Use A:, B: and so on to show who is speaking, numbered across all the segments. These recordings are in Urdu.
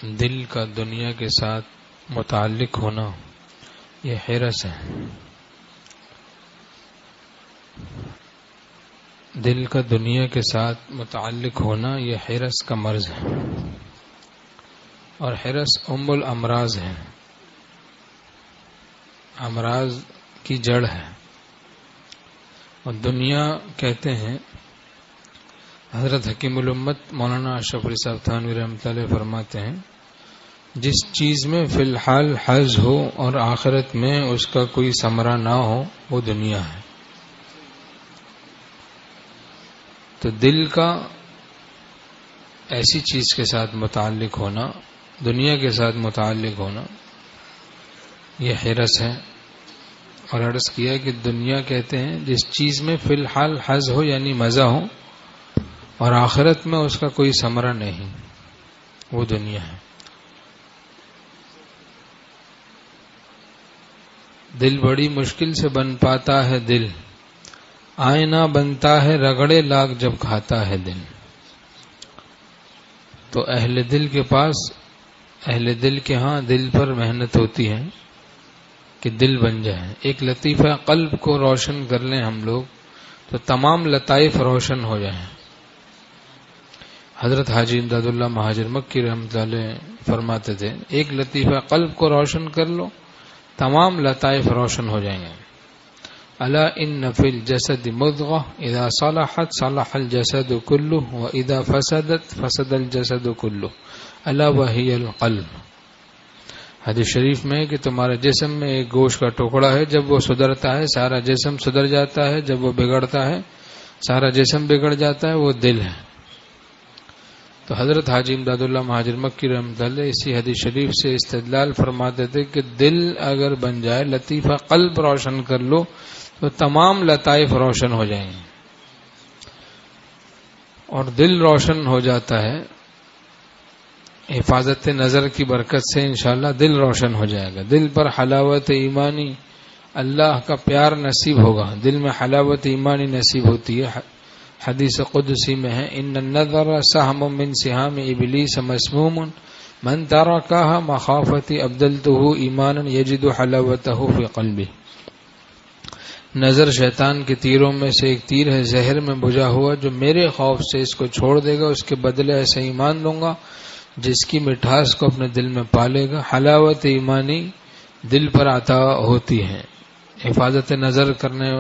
A: دل کا دنیا کے ساتھ متعلق ہونا یہ حرص ہے. دل کا دنیا کے ساتھ متعلق ہونا یہ حرص کا مرض ہے، اور حرص ام الامراض ہے، امراض کی جڑ ہے. اور دنیا کہتے ہیں، حضرت حکیم الامت مولانا اشرف علی صاحب تھانوی رحمۃ اللہ فرماتے ہیں، جس چیز میں فی الحال حظ ہو اور آخرت میں اس کا کوئی ثمرہ نہ ہو وہ دنیا ہے. تو دل کا ایسی چیز کے ساتھ متعلق ہونا، دنیا کے ساتھ متعلق ہونا یہ حرص ہے. اور عرض کیا کہ دنیا کہتے ہیں جس چیز میں فی الحال حظ ہو یعنی مزہ ہو اور آخرت میں اس کا کوئی ثمرہ نہیں، وہ دنیا ہے. دل بڑی مشکل سے بن پاتا ہے، دل آئینہ بنتا ہے رگڑے لاگ جب کھاتا ہے دل. تو اہل دل کے پاس، اہل دل کے ہاں دل پر محنت ہوتی ہے کہ دل بن جائے. ایک لطیفہ قلب کو روشن کر لیں ہم لوگ تو تمام لطائف روشن ہو جائیں. حضرت حاجی امداد اللہ مہاجر مکی رحمۃ اللہ علیہ فرماتے تھے، ایک لطیفہ قلب کو روشن کر لو تمام لطائف روشن ہو جائیں گے. الا ان فی الجسد مضغہ اذا صلحت صلح الجسد کلہ واذا فسدت فسد الجسد کلہ الا وہی القلب. حدیث شریف میں کہ تمہارے جسم میں ایک گوشت کا ٹکڑا ہے، جب وہ سدھرتا ہے سارا جسم سدھر جاتا ہے، جب وہ بگڑتا ہے سارا جسم بگڑ جاتا ہے، وہ دل ہے. تو حضرت حاجی امداد اللہ مہاجر مکی رحمۃ اللہ اسی حدیث شریف سے استدلال فرماتے تھے کہ دل اگر بن جائے، لطیفہ قلب روشن کر لو تو تمام لطائف روشن ہو جائیں گے. اور دل روشن ہو جاتا ہے حفاظت نظر کی برکت سے، انشاءاللہ دل روشن ہو جائے گا. دل پر حلاوت ایمانی، اللہ کا پیار نصیب ہوگا. دل میں حلاوت ایمانی نصیب ہوتی ہے. حدیث قدسی میں ہے، ان النظر سہم من سہام ابلیس مسموم من ترکہ مخافتی ابدلتہ ایمانا یجد حلاوتہ فی قلبی. نظر شیطان کے تیروں میں سے ایک تیر ہے، زہر میں بجھا ہوا، جو میرے خوف سے اس کو چھوڑ دے گا اس کے بدلے ایسا ایمان دوں گا جس کی مٹھاس کو اپنے دل میں پالے گا. حلاوت ایمانی دل پر عطا ہوتی ہے. حفاظت نظر کرنے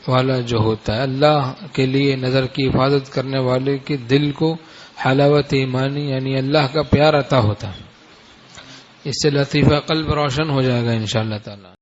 A: والا جو ہوتا ہے، اللہ کے لیے نظر کی حفاظت کرنے والے کے دل کو حلاوت ایمانی یعنی اللہ کا پیار عطا ہوتا ہے. اس سے لطیفہ قلب روشن ہو جائے گا انشاءاللہ تعالی.